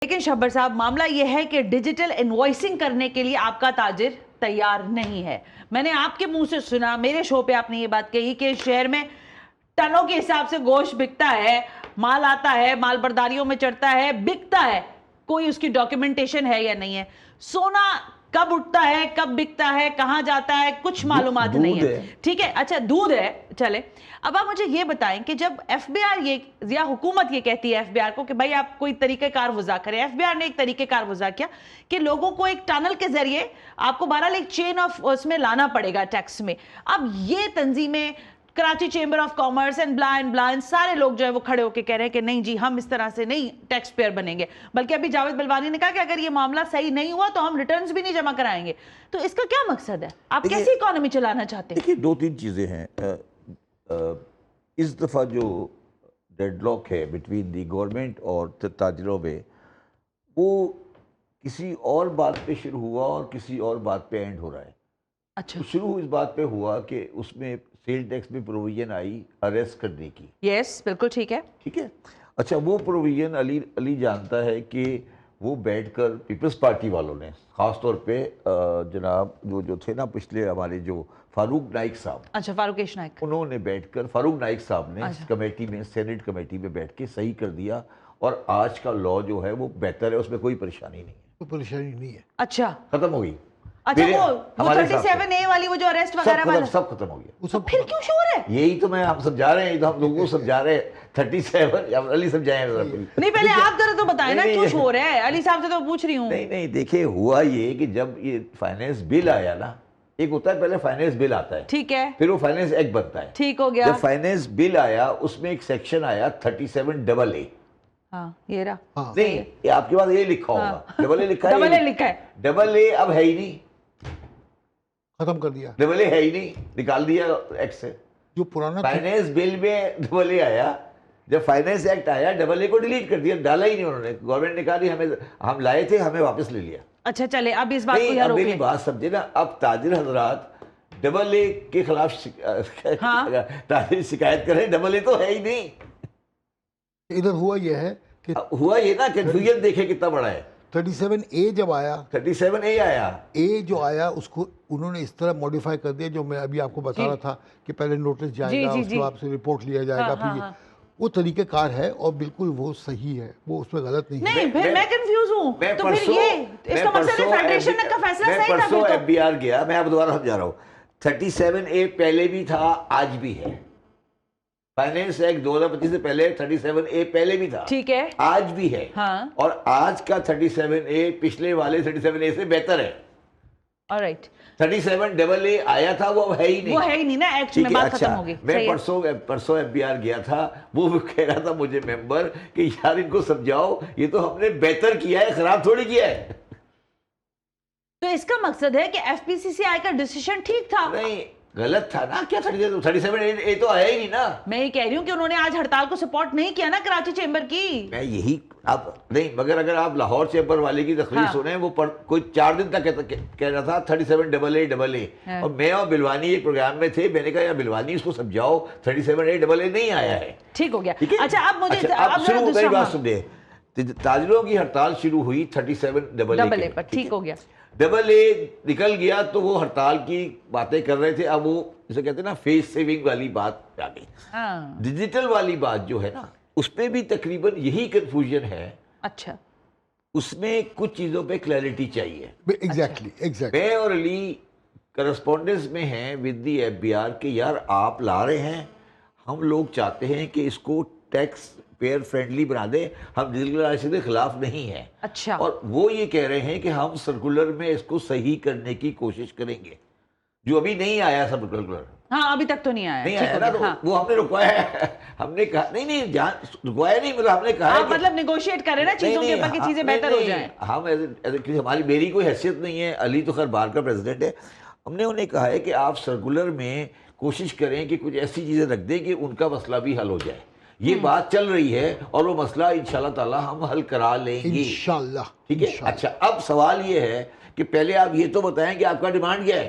لیکن شبر صاحب معاملہ یہ ہے کہ ڈیجیٹل انوائسنگ کرنے کے لیے آپ کا تاجر تیار نہیں ہے. میں نے آپ کے منہ سے سنا, میرے شو پہ آپ نے یہ بات کہی کہ شہر میں ٹنوں کے حساب سے گوشت بکتا ہے, مال آتا ہے, مال برداریوں میں چڑھتا ہے, بکتا ہے, کوئی اس کی ڈاکیومنٹیشن ہے یا نہیں ہے. سونا کب اٹھتا ہے, کب بکتا ہے, کہاں جاتا ہے, کچھ معلومات نہیں ہے. ٹھیک ہے, اچھا دودھ ہے, چلے. اب آپ مجھے یہ بتائیں کہ جب ایف بی آر یا حکومت یہ کہتی ہے ایف بی آر کو کہ بھائی آپ کوئی طریقہ کار وضع کریں, ایف بی آر نے ایک طریقہ کار وضع کیا کہ لوگوں کو ایک ٹنل کے ذریعے آپ کو بہرحال ایک چین آف اس میں لانا پڑے گا ٹیکس میں. اب یہ تنظیمیں Karachi chamber of commerce and بلائن سارے لوگ جو ہے وہ کھڑے ہو کے کہہ رہے ہیں کہ نہیں جی ہم اس طرح سے نہیں ٹیکس پیئر بنیں گے, بلکہ ابھی جاوید بلوانی نے کہا کہ اگر یہ معاملہ صحیح نہیں ہوا تو ہم ریٹرنز بھی نہیں جمع کرائیں گے. تو اس کا کیا مقصد ہے, آپ کیسی اکانومی چلانا چاہتے ہیں؟ دیکھیے دو تین چیزیں ہیں. اس دفعہ جو ڈیڈ لاک ہے بٹوین دی گورنمنٹ اور تاجروں میں, وہ کسی اور بات پہ شروع ہوا اور کسی اور بات پہ اینڈ ہو رہا ہے. اچھا, شروع اس بات پہ ہوا کہ اس میں سیل ٹیکس میں پروویژن آئی اریسٹ کرنے کی. یس بالکل ٹھیک ہے. ٹھیک ہے, اچھا وہ پروویژن علی جانتا ہے کہ وہ بیٹھ کر پیپلز پارٹی والوں نے خاص طور پہ جناب جو تھے نا پچھلے ہمارے جو فاروق نائک صاحب, اچھا فاروقیش نائک, انہوں نے بیٹھ کر فاروق نائک صاحب نے کمیٹی میں سینٹ کمیٹی میں بیٹھ کے صحیح کر دیا, اور آج کا لا جو ہے وہ بہتر ہے, اس میں کوئی پریشانی نہیں ہے. کوئی پریشانی نہیں ہے. اچھا ختم ہو گئی. اچھا وہ 37A والی وہ جو اریسٹ وغیرہ والا سب ختم ہو گیا. تو پھر کیوں شور ہے؟ یہی تو میں ہم سمجھا رہے ہیں, تو ہم لوگوں کو سمجھا رہے ہیں. 37 علی سمجھائیں. نہیں پہلے آپ ذرا تو بتائیں نا کیوں شور ہے, علی صاحب سے تو پوچھ رہی ہوں. نہیں دیکھیں ہوا یہ کہ جب یہ فائنینس بل آیا نا, ایک ہوتا ہے پہلے فائنینس بل آتا ہے, ٹھیک ہے, پھر وہ فائنینس ایکٹ بنتا ہے. ٹھیک ہو گیا. جب فائنینس بل آیا اس میں ایک سیکشن آیا 37AA. ہاں یہ رہا. نہیں یہ آپ کے پاس یہ لکھا ہوگا, AA لکھا ہے, AA لکھا ہے. AA اب ہے ہی نہیں, ختم کر دیا. AA ہے ہی نہیں, نکال دیا ایکٹ سے. جو پرانا فائنینس بل میں AA آیا, جب فائنینس ایکٹ آیا AA کو ڈیلیٹ کر دیا, ڈالا ہی نہیں انہوں نے. گورنمنٹ نے کہا نہیں ہمیں, ہم لائے تھے ہمیں واپس لے لیا. اچھا چلے اب اس بات کو یہاں روکیں. میری بات سمجھے نا, اب تاجر حضرات AA کے خلاف تاجر شکایت کریں, AA تو ہے ہی نہیں. ادھر ہوا یہ ہے کہ ہوا یہ نا کنفیوژن دیکھیں کتنا بڑا ہے. 37A جب آیا, 37A آیا, اے جو آیا اس کو انہوں نے اس طرح موڈیفائی کر دیا, جو میں ابھی آپ کو بتا رہا تھا کہ پہلے نوٹس جائے گا, اس کو آپ سے رپورٹ لیا جائے گا, پھر وہ طریقہ کار ہے اور بالکل وہ صحیح ہے, وہ اس میں غلط نہیں ہے. نہیں پھر میں کنفیوز ہوں, تو پھر یہ اس کا مقصد ہے فیڈریشن کا فیصلہ صحیح تھا. میں پرسوں ایف بی آر گیا, میں آپ دوبارہ سمجھا رہا ہوں, 37A پہلے بھی تھا آج بھی ہے. فائنینس ایکٹ 2025 سے پہلے 37A پہلے بھی تھا, ٹھیک ہے, آج بھی ہے, اور آج کا 37A پچھلے والے 37A سے بہتر ہے. آلرائٹ, 37AA آیا تھا, وہ ہے ہی نہیں, وہ ہے ہی نہیں نا ایکٹ میں, بات ختم ہوگی. میں پرسوں ایف بی آر گیا تھا, وہ کہہ رہا تھا مجھے ممبر کہ یار ان کو سمجھاؤ, یہ تو ہم نے بہتر کیا ہے, خراب تھوڑی کیا ہے. تو اس کا مقصد ہے کہ ایف پی سی سی آئی کا ڈیسیشن ٹھیک تھا. نہیں غلط تھا نا, کیا 37A تو آیا ہی نہیں نا. میں یہ کہہ رہی ہوں کہ انہوں نے آج ہڑتال کو سپورٹ نہیں کیا نا کراچی چیمبر کی. میں یہی اب نہیں, مگر اگر آپ لاہور چیمبر والے کی تقریر سنیں, وہ کوئی 4 دن تک کہہ رہا تھا 37AA, اور میں اور بلوانی ایک پروگرام میں تھے, میں نے کہا یا بلوانی اس کو سمجھاؤ 37AA نہیں آیا ہے. ٹھیک ہو گیا. اچھا اب مجھے اب شروع, میری بات سنیں, تاجروں کی ہڑتال شروع ہوئی 37AA پر, ٹھیک ہو گیا. AA نکل گیا تو وہ ہڑتال کی باتیں کر رہے تھے, اب وہ جسے کہتے ہیں نا فیس سیونگ والی بات آ گئی. ڈیجیٹل والی بات جو ہے نا, اس پہ بھی تقریباً یہی کنفیوژن ہے. اچھا, اس میں کچھ چیزوں پہ کلیئرٹی چاہیے. ایگزیکٹلی میں اور علی کرسپونڈنس میں ہیں with the F B R کہ یار آپ لا رہے ہیں, ہم لوگ چاہتے ہیں کہ اس کو ٹیکس پیئر فرینڈلی بنا دیں, ہم ڈیجیٹلائزیشن کے خلاف نہیں ہیں. اچھا, اور وہ یہ کہہ رہے ہیں کہ ہم سرکولر میں اس کو صحیح کرنے کی کوشش کریں گے, جو ابھی نہیں آیا سرکولر. ہاں ابھی تک تو نہیں آیا. نہیں آیا نا, تو وہ ہم نے رکوایا ہے, ہم نے کہا نہیں رکوایا نہیں, مطلب ہم نے کہا ہے مطلب نیگوشیٹ کریں نا چیزوں کے اوپر کہ چیزیں بہتر ہو جائیں. ہم ہماری میری کوئی حیثیت نہیں ہے, علی تو خیر بار کا پریزیڈنٹ ہے, ہم نے انہیں کہا ہے کہ آپ سرکولر میں کوشش کریں کہ کچھ ایسی چیزیں رکھ دیں کہ ان کا مسئلہ بھی حل ہو جائے. یہ بات چل رہی ہے اور وہ مسئلہ انشاءاللہ تعالی ہم حل کرا لیں گے انشاءاللہ. ٹھیک ہے. اچھا اب سوال یہ ہے کہ پہلے آپ یہ تو بتائیں کہ آپ کا ڈیمانڈ کیا ہے.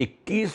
21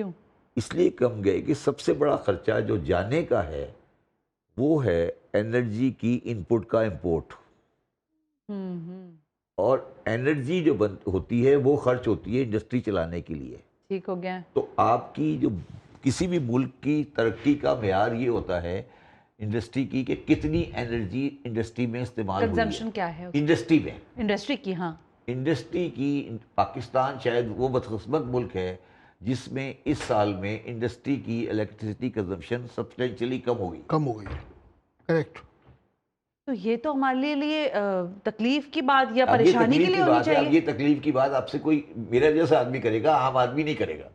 کیوں؟ اس لیے کم گئے کہ سب سے بڑا خرچہ جو جانے کا ہے وہ ہے انرجی کی ان پٹ کا امپورٹ، اور انرجی جو ہوتی ہے وہ خرچ ہوتی ہے انڈسٹری چلانے کے لیے. ٹھیک ہو گیا. تو آپ کی جو کسی بھی ملک کی ترقی کا معیار یہ ہوتا ہے انڈسٹری کی کہ کتنی انرجی انڈسٹری میں استعمال ہوئی ہے. کنزمپشن کیا ہے انڈسٹری میں، انڈسٹری کی. ہاں انڈسٹری کی پاکستان شاید وہ بدقسمت ملک ہے جس میں اس سال میں انڈسٹری کی الیکٹریسٹی کنزمپشن سبسٹینشلی کم ہو گئی. کریکٹ. تو یہ تو ہمارے لیے تکلیف کی بات یا پریشانی کے لیے ہونی چاہیے. یہ تکلیف کی بات آپ سے کوئی میرا جیسا آدمی کرے گا، عام آدمی نہیں کرے گا.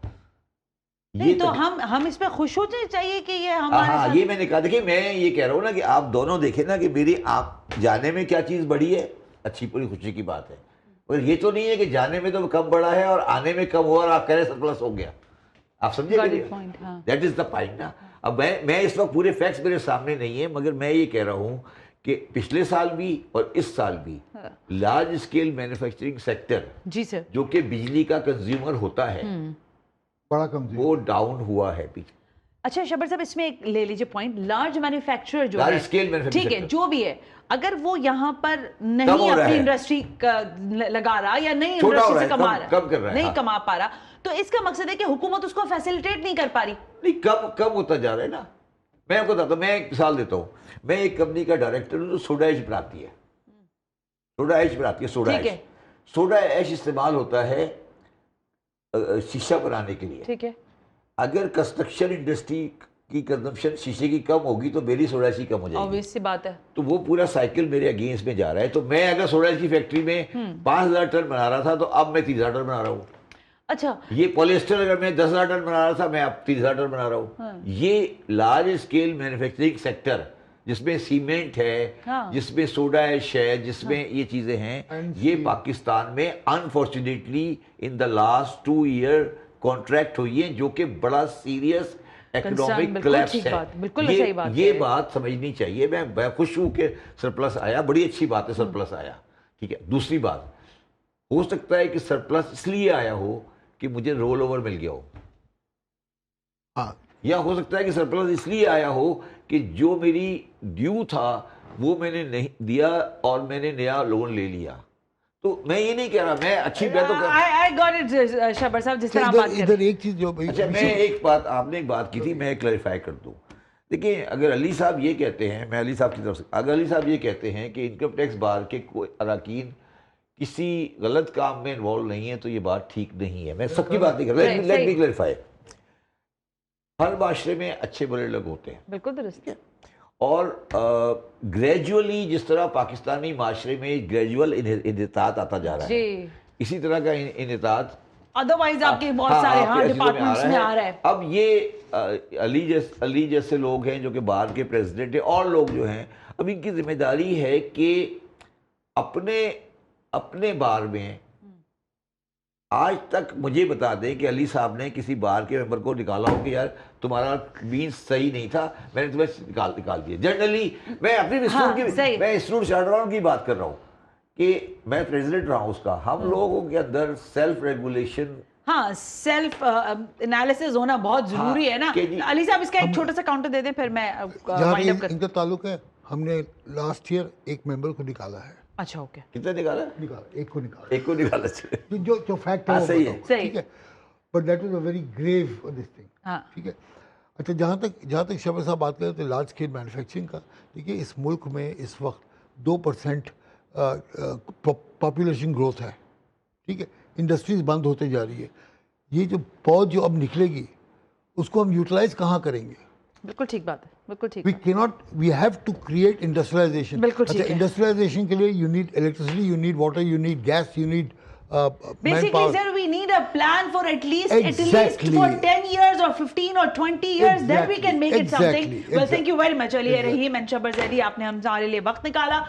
نہیں تو ہم اس پہ خوش ہونے چاہیے کہ یہ ہمارے ہاں یہ میں نے کہا. دیکھیں میں یہ کہہ رہا ہوں نا کہ آپ دونوں دیکھیں نا کہ میری آپ جانے میں کیا چیز بڑھی ہے، اچھی پوری خوشی کی بات ہے. اور یہ تو نہیں ہے کہ جانے میں تو کم بڑھا ہے اور آنے میں کم ہوا اور آپ کہہ رہے سرپلس ہو گیا. آپ سمجھے دیٹ از دا پوائنٹ نا. اب میں اس وقت پورے فیکٹس میرے سامنے نہیں ہیں، مگر میں یہ کہہ رہا ہوں کہ پچھلے سال بھی اور اس سال بھی لارج اسکیل مینوفیکچرنگ سیکٹر جی سر جو کہ بجلی کا کنزیومر ہوتا ہے بڑا کم وہ ڈاؤن ہوا ہے پیچھے. اچھا شبر صاحب اس میں ایک لے لیجیے پوائنٹ، لارج مینوفیکچرر جو لارج ہے اسکیل مینوفیکچرر ٹھیک ہے جو بھی ہے، اگر وہ یہاں پر نہیں اپنی انڈسٹری لگا رہا یا نہیں انڈسٹری سے کما رہا نہیں کما پا رہا، تو اس کا مقصد ہے کہ حکومت اس کو فیسیلیٹیٹ نہیں کر پا رہی. نہیں کم ہوتا جا رہا ہے نا. میں آپ کو بتاتا ہوں، میں ایک مثال دیتا ہوں. میں ایک کمپنی کا ڈائریکٹر ہوں جو سوڈا ایش بناتی ہے. سوڈا ایش استعمال ہوتا ہے شیشہ بنانے کے لیے. ٹھیک ہے. اگر کنسٹرکشن انڈسٹری کی کنزمپشن شیشے کی کم ہوگی تو میری سوڈا ایش کی کم ہو جائے گی. obvious سی بات ہے. تو وہ پورا سائیکل میرے اگینسٹ میں جا رہا ہے. تو میں اگر سوڈا ایش کی فیکٹری میں 5,000 ٹن بنا رہا تھا تو اب میں 30,000 ٹن بنا رہا ہوں. اچھا یہ پولیسٹر اگر میں 10,000 ٹن بنا رہا تھا میں اب 30,000 ٹن بنا رہا ہوں. یہ لارج اسکیل مینوفیکچرنگ سیکٹر جس میں سیمنٹ ہے، جس میں سوڈا ایش ہے، جس میں یہ چیزیں ہیں، یہ پاکستان میں unfortunately in the last 2 year contract ہوئی ہیں جو کہ بڑا سیریس اکنامک کلیپس ہے. یہ بات سمجھنی چاہیے. میں خوش ہوں کہ سرپلس آیا، بڑی اچھی بات ہے سرپلس آیا. ٹھیک ہے. دوسری بات، ہو سکتا ہے کہ سرپلس اس لیے آیا ہو کہ مجھے رول اوور مل گیا ہو، یا ہو سکتا ہے کہ سرپلس اس لیے آیا ہو کہ جو میری ڈیو تھا وہ میں نے نہیں دیا اور میں نے نیا لون لے لیا. تو میں یہ نہیں کہہ رہا، میں اچھی بات تو شبر صاحب جس طرح بات ادھر ایک چیز جو اچھا میں ایک بات آپ نے ایک بات کی تھی میں کلیریفائی کر دوں. دیکھیں اگر علی صاحب یہ کہتے ہیں، میں علی صاحب کی طرف سے، اگر علی صاحب یہ کہتے ہیں کہ انکم ٹیکس بار کے کوئی اراکین کسی غلط کام میں انوالو نہیں ہے تو یہ بات ٹھیک نہیں ہے. میں سب کی بات نہیں کر رہا، لیٹ می کلیریفائی. ہر معاشرے میں اچھے برے لوگ ہوتے ہیں، بالکل درست ہے. اور گریجولی جس طرح پاکستانی معاشرے میں گریجول انحطاط آتا جا رہا ہے، اسی طرح کا انحطاط ادروائز آپ کے بہت سارے ڈپارٹمنٹس میں آ رہا ہے. اب یہ علی جیسے لوگ ہیں جو کہ باہر کے پریزیڈنٹ ہیں اور لوگ جو ہیں، اب ان کی ذمہ داری ہے کہ اپنے بار میں آج تک مجھے بتا دیں کہ علی صاحب نے کسی بار کے ممبر کو نکالا ہو کہ یار تمہارا مینس صحیح نہیں تھا، میں نے تمہیں نکال دیا. جنرلی میں اپنی میں انسٹیٹیوٹ چارٹر کی بات کر رہا ہوں کہ میں پریزیڈنٹ رہا ہوں اس کا. ہم لوگوں کے اندر سیلف ریگولیشن، سیلف انالیسس ہونا بہت ضروری ہے نا. علی صاحب اس کا ایک چھوٹا سا کاؤنٹر دے دیں پھر میں وائنڈ اپ کرتا ہوں. ان کا تعلق ہے، ہم نے لاسٹ ایئر ایک ممبر کو نکالا ہے. اچھا اوکے. کتنا نکالا؟ ایک کو نکالا جو فیکٹ ہے صحیح ہے. ٹھیک ہے. But that was a very grave this thing. ٹھیک ہے. اچھا جہاں تک شبر صاحب بات کریں تو لارج اسکیل مینوفیکچرنگ کا، دیکھیے اس ملک میں اس وقت 2% پاپولیشن گروتھ ہے. ٹھیک ہے. انڈسٹریز بند ہوتے جا رہی ہے. یہ جو پود جو اب نکلے گی اس کو ہم یوٹیلائز کہاں کریں گے؟ بالکل ٹھیک بات ہے، بالکل ٹھیک. we have to create industrialization. بالکل ٹھیک ہے. انڈسٹریلائزیشن کے لیے you need electricity, you need water, you need gas, you need basically sir we need a plan for at least for 10 years or 15 or 20 years, then we can make it something. Well thank you very much Ali Rahim and Shabar Zaidi, آپ نے ہم ہمارے لیے وقت نکالا.